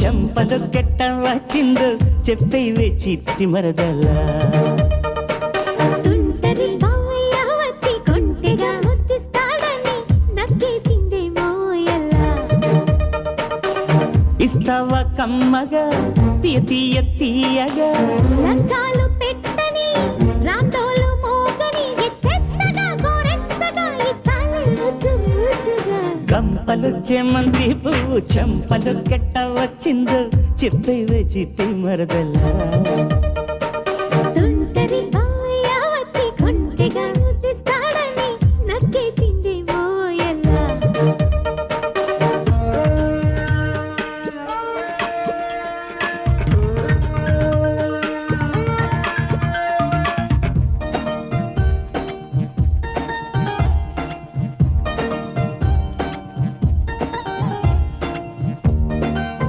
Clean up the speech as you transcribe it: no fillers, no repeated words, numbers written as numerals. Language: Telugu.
చెంపలు కెట్ట వచ్చిందో చెప్పేవే చిట్టి మరదలా ఇస్తావా కమ్మగా తీయ తీయ తీయగా లగ్గాలు పెట్టని రాందోలు మోగని ఎచ్చెచ్చగా గోరెచ్చగా ఇస్తాలే ముద్దు ముద్దుగా గంపలు చెమంది పువ్వు చెంపలు కెట్ట వచ్చిందో చెప్పేవే చిట్టి మరదలా